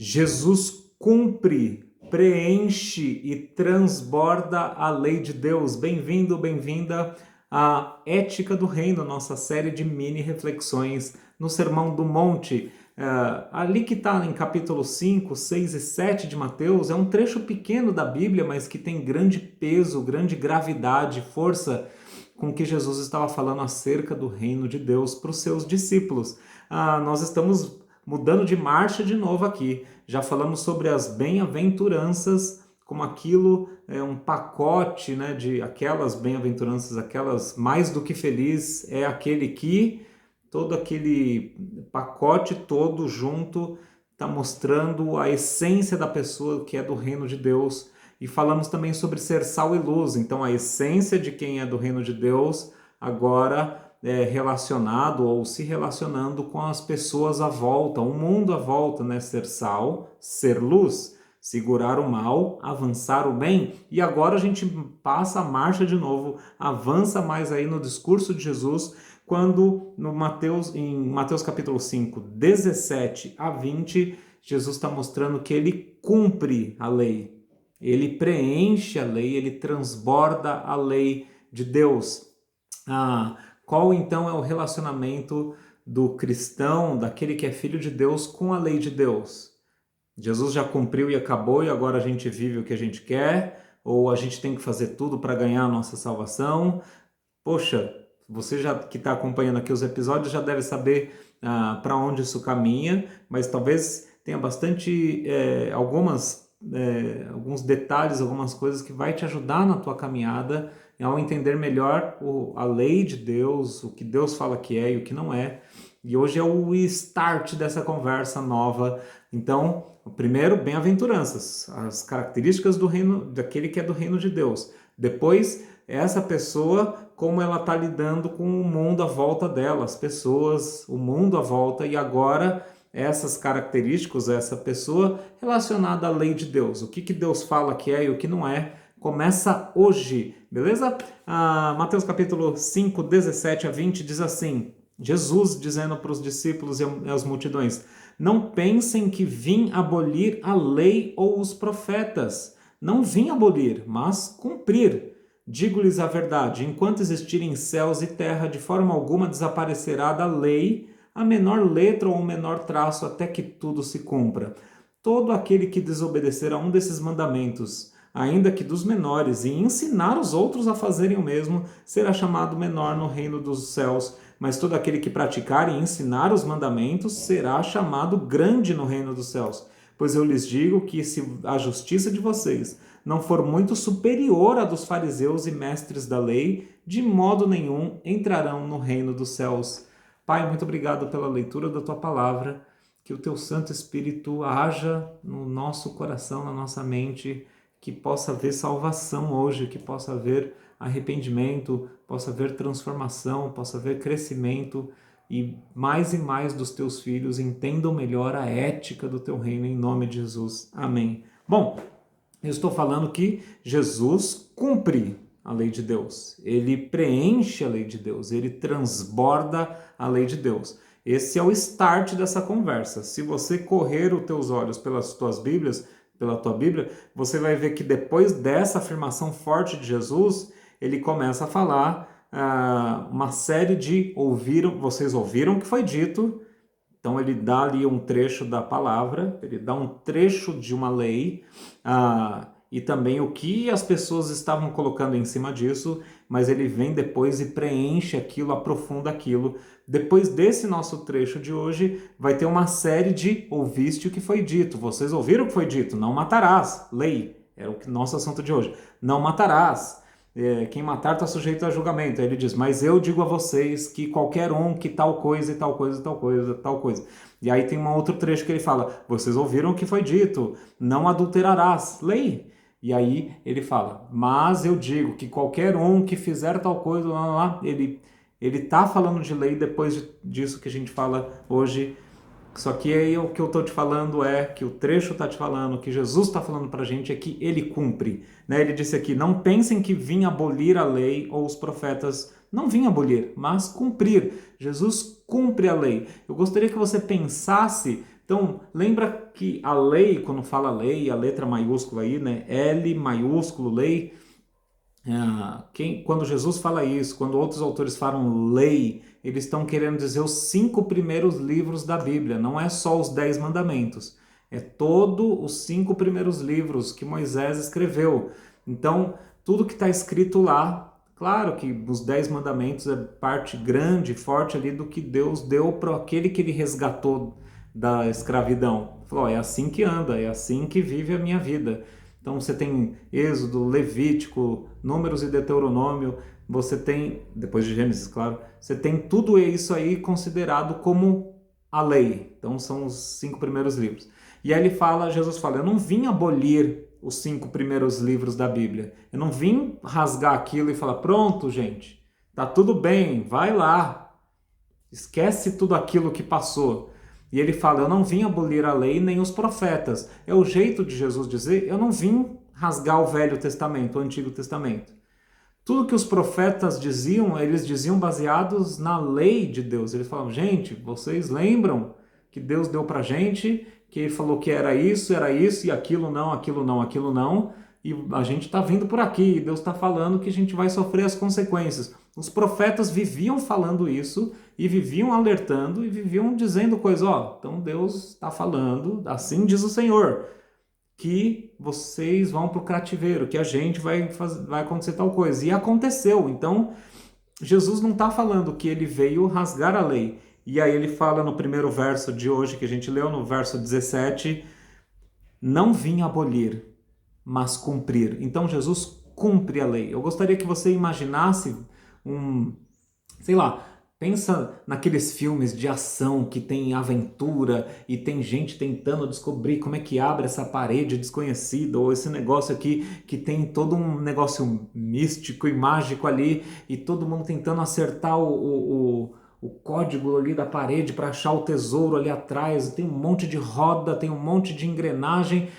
Jesus cumpre, preenche e transborda a lei de Deus. Bem-vindo, bem-vinda à Ética do Reino, nossa série de mini reflexões no Sermão do Monte. Ali que está em capítulo 5, 6 e 7 de Mateus, é um trecho pequeno da Bíblia, mas que tem grande peso, grande gravidade, força, com que Jesus estava falando acerca do reino de Deus para os seus discípulos. Nós estamos mudando de marcha de novo aqui. Já falamos sobre as bem-aventuranças, como aquilo é um pacote, né, de aquelas bem-aventuranças, aquelas mais do que feliz, é aquele que, todo aquele pacote todo junto está mostrando a essência da pessoa que é do reino de Deus. E falamos também sobre ser sal e luz. Então a essência de quem é do reino de Deus agora relacionado ou se relacionando com as pessoas à volta, o mundo à volta, né? Ser sal, ser luz, segurar o mal, avançar o bem. E agora a gente passa a marcha de novo, avança mais aí no discurso de Jesus, quando em Mateus capítulo 5, 17 a 20, Jesus está mostrando que ele cumpre a lei, ele preenche a lei, ele transborda a lei de Deus. Qual então é o relacionamento do cristão, daquele que é filho de Deus, com a lei de Deus? Jesus já cumpriu e acabou e agora a gente vive o que a gente quer? Ou a gente tem que fazer tudo para ganhar a nossa salvação? Poxa, você já que está acompanhando aqui os episódios já deve saber para onde isso caminha, mas talvez tenha bastante alguns detalhes, algumas coisas que vai te ajudar na tua caminhada ao entender melhor a lei de Deus, o que Deus fala que é e o que não é. E hoje é o start dessa conversa nova. Então, o primeiro, bem-aventuranças, as características do reino, daquele que é do reino de Deus. Depois, essa pessoa, como ela está lidando com o mundo à volta dela, as pessoas, o mundo à volta, e agora essas características, essa pessoa relacionada à lei de Deus. O que Deus fala que é e o que não é, começa hoje, beleza? Mateus capítulo 5, 17 a 20 diz assim, Jesus dizendo para os discípulos e às multidões: não pensem que vim abolir a lei ou os profetas. Não vim abolir, mas cumprir. Digo-lhes a verdade, enquanto existirem céus e terra, de forma alguma desaparecerá da lei a menor letra ou o menor traço, até que tudo se cumpra. Todo aquele que desobedecer a um desses mandamentos, ainda que dos menores, e ensinar os outros a fazerem o mesmo, será chamado menor no reino dos céus. Mas todo aquele que praticar e ensinar os mandamentos será chamado grande no reino dos céus. Pois eu lhes digo que se a justiça de vocês não for muito superior à dos fariseus e mestres da lei, de modo nenhum entrarão no reino dos céus. Pai, muito obrigado pela leitura da Tua palavra, que o Teu Santo Espírito haja no nosso coração, na nossa mente, que possa haver salvação hoje, que possa haver arrependimento, possa haver transformação, possa haver crescimento e mais dos Teus filhos entendam melhor a ética do Teu reino, em nome de Jesus. Amém. Bom, eu estou falando que Jesus cumpre a lei de Deus, ele preenche a lei de Deus, ele transborda a lei de Deus. Esse é o start dessa conversa. Se você correr os teus olhos pelas tuas Bíblias, pela tua Bíblia, você vai ver que depois dessa afirmação forte de Jesus, ele começa a falar uma série de vocês ouviram o que foi dito. Então ele dá ali um trecho da palavra, ele dá um trecho de uma lei, e também o que as pessoas estavam colocando em cima disso, mas ele vem depois e preenche aquilo, aprofunda aquilo. Depois desse nosso trecho de hoje, vai ter uma série de ouviste o que foi dito. Vocês ouviram o que foi dito? Não matarás. Lei, é o nosso assunto de hoje. Não matarás. Quem matar está sujeito a julgamento. Aí ele diz, mas eu digo a vocês que qualquer um que tal coisa e tal coisa e tal coisa, tal coisa. E aí tem um outro trecho que ele fala, vocês ouviram o que foi dito, não adulterarás. Lei. E aí ele fala, mas eu digo que qualquer um que fizer tal coisa, ele está falando de lei depois disso que a gente fala hoje. Só que aí o que eu estou te falando que o trecho está te falando, que Jesus está falando para a gente é que ele cumpre. Né? Ele disse aqui, não pensem que vim abolir a lei ou os profetas. Não vim abolir, mas cumprir. Jesus cumpre a lei. Eu gostaria que você pensasse Então, lembra que a lei, quando fala lei, a letra maiúscula aí, né? L maiúsculo, lei. Quando Jesus fala isso, quando outros autores falam lei, eles estão querendo dizer os 5 primeiros livros da Bíblia, não é só os 10 mandamentos, é todos os 5 primeiros livros que Moisés escreveu. Então, tudo que está escrito lá, claro que os 10 mandamentos é parte grande, forte ali do que Deus deu para aquele que ele resgatou da escravidão. Falou, é assim que anda, é assim que vive a minha vida. Então você tem Êxodo, Levítico, Números e Deuteronômio, você tem, depois de Gênesis, claro, você tem tudo isso aí considerado como a lei. Então são os 5 primeiros livros. E aí Jesus fala, eu não vim abolir os 5 primeiros livros da Bíblia. Eu não vim rasgar aquilo e falar, pronto, gente, tá tudo bem, vai lá. Esquece tudo aquilo que passou. E ele fala, eu não vim abolir a lei nem os profetas. É o jeito de Jesus dizer, eu não vim rasgar o Velho Testamento, o Antigo Testamento. Tudo que os profetas diziam, eles diziam baseados na lei de Deus. Eles falavam, gente, vocês lembram que Deus deu pra gente, que ele falou que era isso, e aquilo não, aquilo não, aquilo não, e a gente está vindo por aqui, e Deus está falando que a gente vai sofrer as consequências. Os profetas viviam falando isso, e viviam alertando, e viviam dizendo coisas, então Deus está falando, assim diz o Senhor, que vocês vão para o cativeiro, que a gente vai acontecer tal coisa. E aconteceu. Então, Jesus não está falando que ele veio rasgar a lei. E aí ele fala no primeiro verso de hoje, que a gente leu, no verso 17, não vim abolir, mas cumprir. Então, Jesus cumpre a lei. Eu gostaria que você imaginasse sei lá, pensa naqueles filmes de ação que tem aventura e tem gente tentando descobrir como é que abre essa parede desconhecida, ou esse negócio aqui que tem todo um negócio místico e mágico ali, e todo mundo tentando acertar o código ali da parede para achar o tesouro ali atrás. Tem um monte de roda, tem um monte de engrenagem,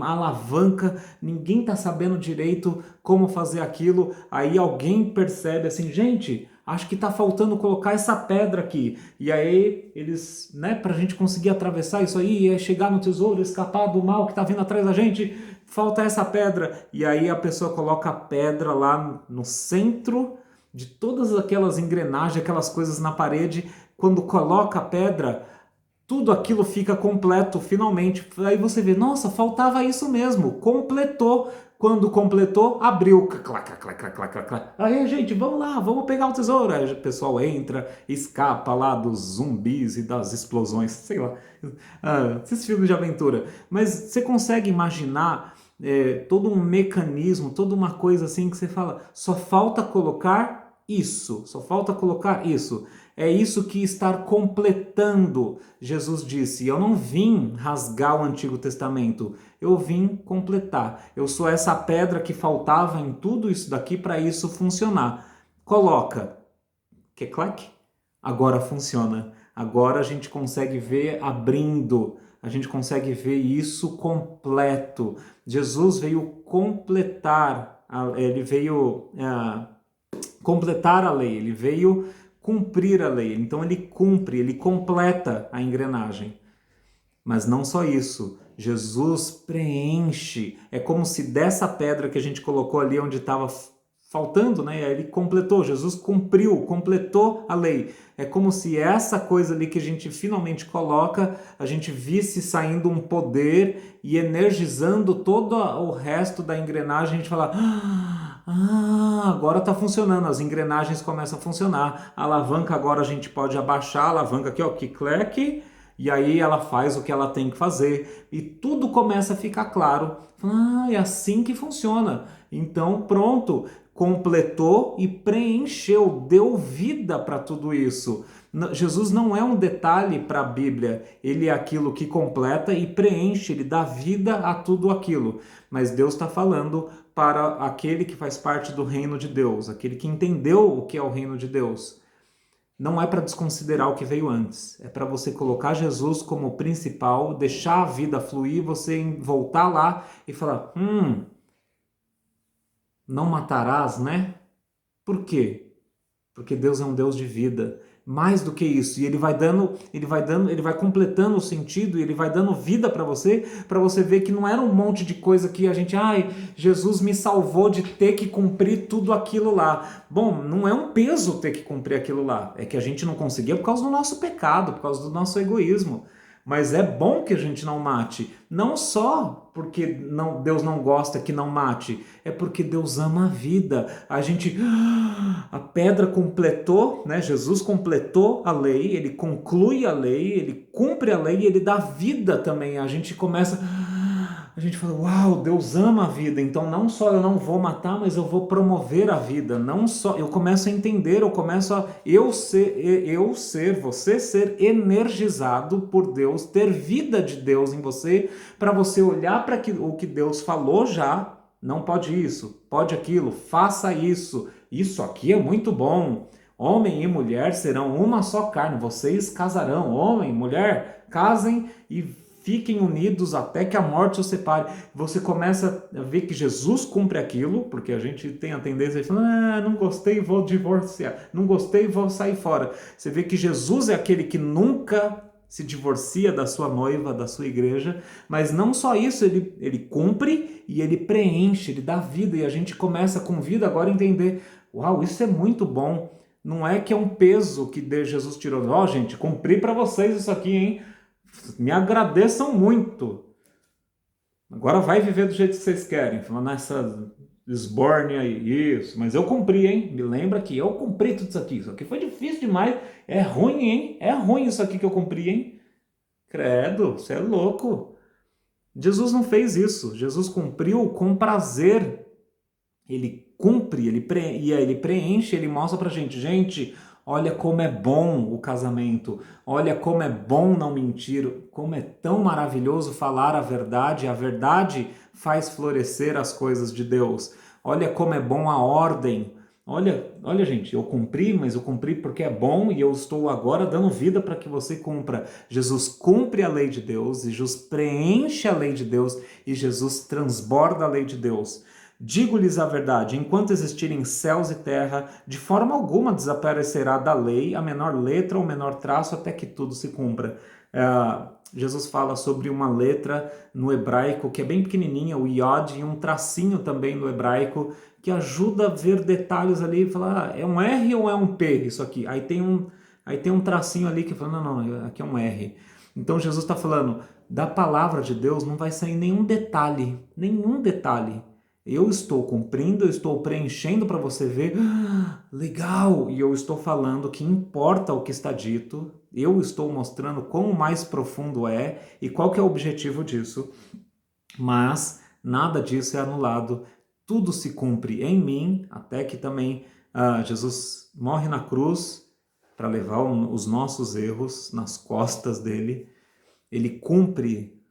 alavanca, ninguém tá sabendo direito como fazer aquilo. Aí alguém percebe assim, gente, acho que tá faltando colocar essa pedra aqui. E aí eles, pra gente conseguir atravessar isso aí, chegar no tesouro, escapar do mal que tá vindo atrás da gente, falta essa pedra. E aí a pessoa coloca a pedra lá no centro de todas aquelas engrenagens, aquelas coisas na parede. Quando coloca a pedra, tudo aquilo fica completo, finalmente. Aí você vê, nossa, faltava isso mesmo, completou. Quando completou, abriu. Aí, gente, vamos lá, vamos pegar o tesouro. Aí o pessoal entra, escapa lá dos zumbis e das explosões, sei lá. Esses filmes de aventura. Mas você consegue imaginar todo um mecanismo, toda uma coisa assim que você fala, só falta colocar isso, só falta colocar isso. É isso que estar completando. Jesus disse, eu não vim rasgar o Antigo Testamento, eu vim completar. Eu sou essa pedra que faltava em tudo isso daqui para isso funcionar. Coloca. Que clac? Agora funciona. Agora a gente consegue ver abrindo. A gente consegue ver isso completo. Jesus veio completar, ele veio completar a lei, ele veio cumprir a lei. Então ele cumpre, ele completa a engrenagem. Mas não só isso, Jesus preenche. É como se dessa pedra que a gente colocou ali onde estava faltando, ele completou, Jesus cumpriu, completou a lei. É como se essa coisa ali que a gente finalmente coloca, a gente visse saindo um poder e energizando todo o resto da engrenagem, a gente fala, agora está funcionando, as engrenagens começam a funcionar, a alavanca agora a gente pode abaixar, a alavanca aqui, que cleque, e aí ela faz o que ela tem que fazer, e tudo começa a ficar claro. É assim que funciona. Então, pronto, completou e preencheu, deu vida para tudo isso. Jesus não é um detalhe para a Bíblia, ele é aquilo que completa e preenche, ele dá vida a tudo aquilo. Mas Deus está falando para aquele que faz parte do reino de Deus, aquele que entendeu o que é o reino de Deus. Não é para desconsiderar o que veio antes, é para você colocar Jesus como principal, deixar a vida fluir, você voltar lá e falar, não matarás, né? Por quê? Porque Deus é um Deus de vida. mais do que isso. E ele vai completando o sentido, e ele vai dando vida para você ver que não era um monte de coisa que a gente, Jesus me salvou de ter que cumprir tudo aquilo lá. Bom, não é um peso ter que cumprir aquilo lá, é que a gente não conseguia por causa do nosso pecado, por causa do nosso egoísmo. Mas é bom que a gente não mate, não só porque Deus não gosta que não mate, é porque Deus ama a vida. A pedra completou, né? Jesus completou a lei, ele conclui a lei, ele cumpre a lei e ele dá vida também. A gente fala, uau, Deus ama a vida, então não só eu não vou matar, mas eu vou promover a vida. Não só, eu começo a entender, você ser energizado por Deus, ter vida de Deus em você, para você olhar para o que Deus falou já, não pode isso, pode aquilo, faça isso, isso aqui é muito bom. Homem e mulher serão uma só carne, vocês casarão, homem e mulher, casem e fiquem unidos até que a morte os separe. Você começa a ver que Jesus cumpre aquilo, porque a gente tem a tendência de falar, não gostei, vou divorciar, não gostei, vou sair fora. Você vê que Jesus é aquele que nunca se divorcia da sua noiva, da sua igreja, mas não só isso, ele cumpre e ele preenche, ele dá vida, e a gente começa com vida agora a entender, uau, isso é muito bom. Não é que é um peso que Jesus tirou. Gente, cumpri para vocês isso aqui, hein? Me agradeçam muito. Agora vai viver do jeito que vocês querem. Falando nessa esbórnia aí. Isso. Mas eu cumpri, hein? Me lembra que eu cumpri tudo isso aqui. Isso aqui foi difícil demais. É ruim, hein? É ruim isso aqui que eu cumpri, hein? Credo, você é louco. Jesus não fez isso. Jesus cumpriu com prazer. Ele cumpre, ele preenche, ele mostra pra gente. Gente, olha como é bom o casamento, olha como é bom não mentir, como é tão maravilhoso falar a verdade faz florescer as coisas de Deus. Olha como é bom a ordem. Olha, gente, eu cumpri, mas eu cumpri porque é bom e eu estou agora dando vida para que você cumpra. Jesus cumpre a lei de Deus, e Jesus preenche a lei de Deus, e Jesus transborda a lei de Deus. Digo-lhes a verdade, enquanto existirem céus e terra, de forma alguma desaparecerá da lei a menor letra ou menor traço até que tudo se cumpra. Jesus fala sobre uma letra no hebraico que é bem pequenininha, o iod, e um tracinho também no hebraico que ajuda a ver detalhes ali e falar, é um R ou é um P isso aqui? Aí tem um tracinho ali que fala, não, aqui é um R. Então Jesus está falando, da palavra de Deus não vai sair nenhum detalhe. Eu estou cumprindo, eu estou preenchendo para você ver, legal, e eu estou falando que importa o que está dito, eu estou mostrando quão mais profundo é e qual que é o objetivo disso, mas nada disso é anulado, tudo se cumpre em mim, até que também Jesus morre na cruz para levar os nossos erros nas costas dele, ele cumpre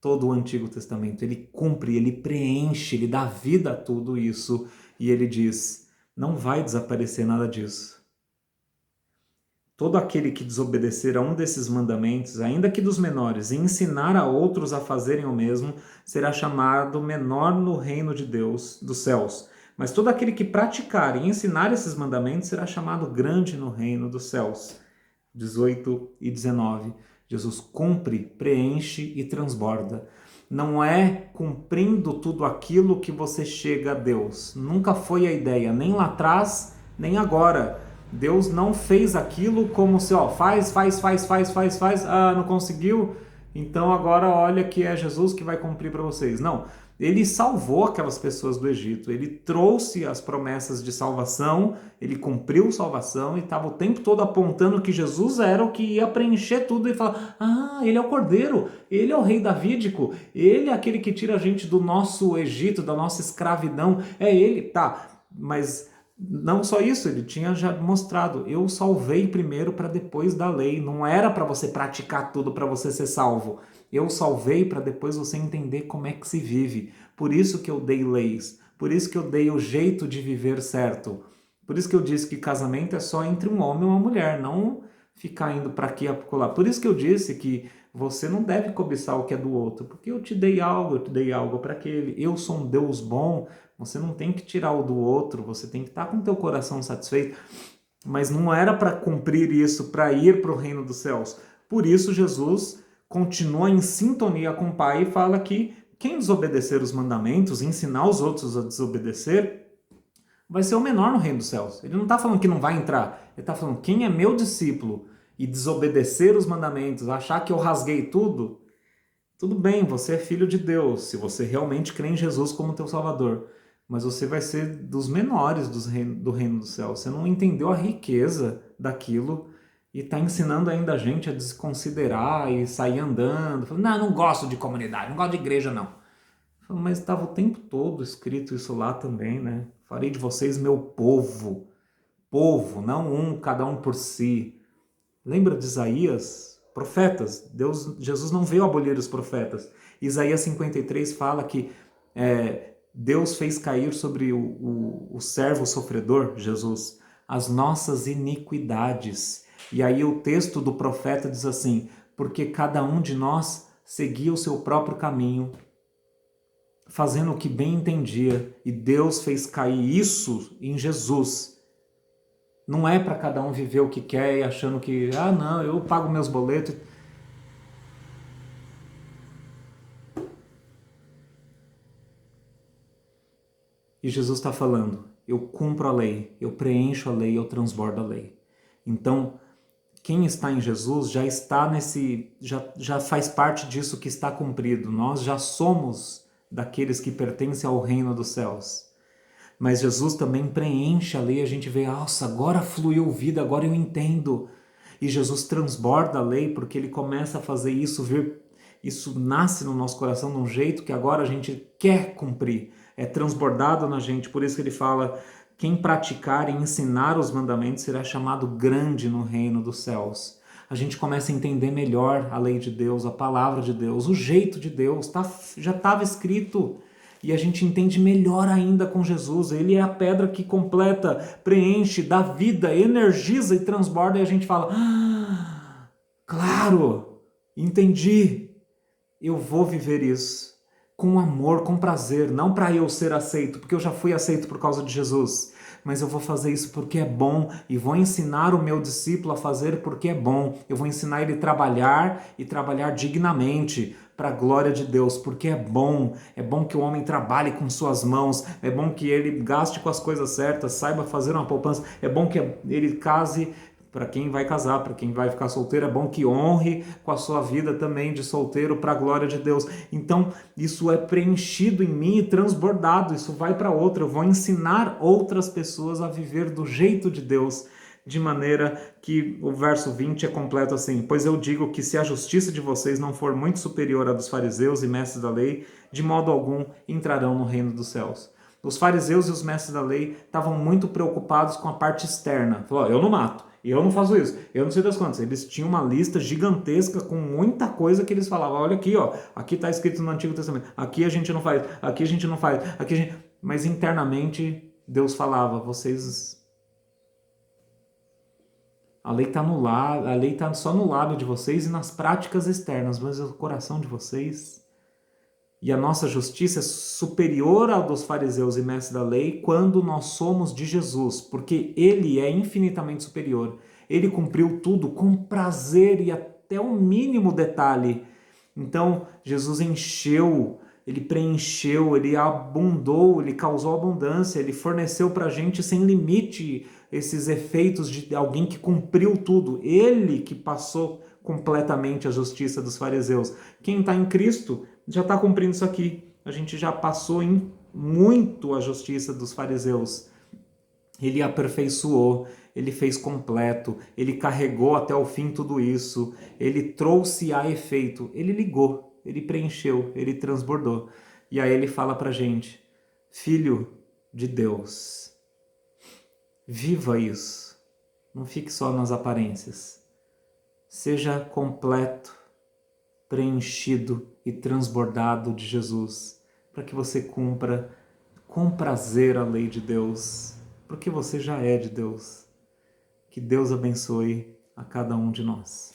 todo o Antigo Testamento, ele cumpre, ele preenche, ele dá vida a tudo isso, e ele diz, não vai desaparecer nada disso. Todo aquele que desobedecer a um desses mandamentos, ainda que dos menores, e ensinar a outros a fazerem o mesmo, será chamado menor no reino de Deus, dos céus. Mas todo aquele que praticar e ensinar esses mandamentos será chamado grande no reino dos céus. 18 e 19. Jesus cumpre, preenche e transborda. Não é cumprindo tudo aquilo que você chega a Deus. Nunca foi a ideia, nem lá atrás, nem agora. Deus não fez aquilo como se, faz, não conseguiu, então agora olha que é Jesus que vai cumprir para vocês. Não, ele salvou aquelas pessoas do Egito, ele trouxe as promessas de salvação, ele cumpriu salvação e estava o tempo todo apontando que Jesus era o que ia preencher tudo e falar, ele é o Cordeiro, ele é o rei davídico, ele é aquele que tira a gente do nosso Egito, da nossa escravidão, é ele, tá, mas não só isso, ele tinha já mostrado, eu salvei primeiro para depois da lei, não era para você praticar tudo para você ser salvo, eu salvei para depois você entender como é que se vive, por isso que eu dei leis, por isso que eu dei o jeito de viver certo, por isso que eu disse que casamento é só entre um homem e uma mulher, não ficar indo para aqui e acolá, por isso que eu disse que você não deve cobiçar o que é do outro, porque eu te dei algo para aquele, eu sou um Deus bom, você não tem que tirar o do outro, você tem que estar com o teu coração satisfeito. mas não era para cumprir isso, para ir para o reino dos céus. Por isso Jesus continua em sintonia com o Pai e fala que quem desobedecer os mandamentos, ensinar os outros a desobedecer, vai ser o menor no reino dos céus. Ele não está falando que não vai entrar, ele está falando quem é meu discípulo e desobedecer os mandamentos, achar que eu rasguei tudo, tudo bem, você é filho de Deus, se você realmente crê em Jesus como teu Salvador, mas você vai ser dos menores do reino do céu. Você não entendeu a riqueza daquilo e está ensinando ainda a gente a desconsiderar e sair andando. Falando, não gosto de comunidade, não gosto de igreja, não. Mas estava o tempo todo escrito isso lá também, né? Farei de vocês meu povo. Povo, não cada um por si. Lembra de Isaías? Profetas. Jesus não veio abolir os profetas. Isaías 53 fala que Deus fez cair sobre o servo sofredor, Jesus, as nossas iniquidades. E aí o texto do profeta diz assim, porque cada um de nós seguia o seu próprio caminho, fazendo o que bem entendia, e Deus fez cair isso em Jesus. Não é para cada um viver o que quer e achando que, não, eu pago meus boletos. E Jesus está falando, eu cumpro a lei, eu preencho a lei, eu transbordo a lei. Então, quem está em Jesus já está já faz parte disso que está cumprido. Nós já somos daqueles que pertencem ao reino dos céus. Mas Jesus também preenche a lei, a gente vê, nossa, agora fluiu vida, agora eu entendo. E Jesus transborda a lei porque ele começa a fazer isso nasce no nosso coração de um jeito que agora a gente quer cumprir. É transbordado na gente, por isso que ele fala, quem praticar e ensinar os mandamentos será chamado grande no reino dos céus. A gente começa a entender melhor a lei de Deus, a palavra de Deus, o jeito de Deus, já estava escrito. E a gente entende melhor ainda com Jesus. Ele é a pedra que completa, preenche, dá vida, energiza e transborda. E a gente fala, claro, entendi. Eu vou viver isso com amor, com prazer. Não para eu ser aceito, porque eu já fui aceito por causa de Jesus. Mas eu vou fazer isso porque é bom e vou ensinar o meu discípulo a fazer porque é bom. Eu vou ensinar ele a trabalhar e trabalhar dignamente para a glória de Deus, porque é bom que o homem trabalhe com suas mãos, é bom que ele gaste com as coisas certas, saiba fazer uma poupança, é bom que ele case, para quem vai casar, para quem vai ficar solteiro, é bom que honre com a sua vida também de solteiro para a glória de Deus. Então, isso é preenchido em mim e transbordado, isso vai para outra, eu vou ensinar outras pessoas a viver do jeito de Deus, de maneira que o verso 20 é completo assim, pois eu digo que se a justiça de vocês não for muito superior à dos fariseus e mestres da lei, de modo algum entrarão no reino dos céus. Os fariseus e os mestres da lei estavam muito preocupados com a parte externa. Falaram, eu não mato, eu não faço isso, eu não sei das quantas. Eles tinham uma lista gigantesca com muita coisa que eles falavam. Olha aqui, aqui está escrito no Antigo Testamento, aqui a gente não faz, aqui a gente não faz, aqui a gente... Mas internamente Deus falava, a lei está no lado, a lei está só no lado de vocês e nas práticas externas, mas o coração de vocês... E a nossa justiça é superior ao dos fariseus e mestres da lei quando nós somos de Jesus, porque ele é infinitamente superior. Ele cumpriu tudo com prazer e até o mínimo detalhe. Então, Jesus encheu, ele preencheu, ele abundou, ele causou abundância, ele forneceu para a gente sem limite esses efeitos de alguém que cumpriu tudo. Ele que passou completamente a justiça dos fariseus. Quem está em Cristo já está cumprindo isso aqui. A gente já passou em muito a justiça dos fariseus. Ele aperfeiçoou, ele fez completo, ele carregou até o fim tudo isso, ele trouxe a efeito, ele ligou, ele preencheu, ele transbordou. E aí ele fala pra gente, filho de Deus, viva isso, não fique só nas aparências, seja completo, preenchido e transbordado de Jesus, para que você cumpra com prazer a lei de Deus, porque você já é de Deus. Que Deus abençoe a cada um de nós.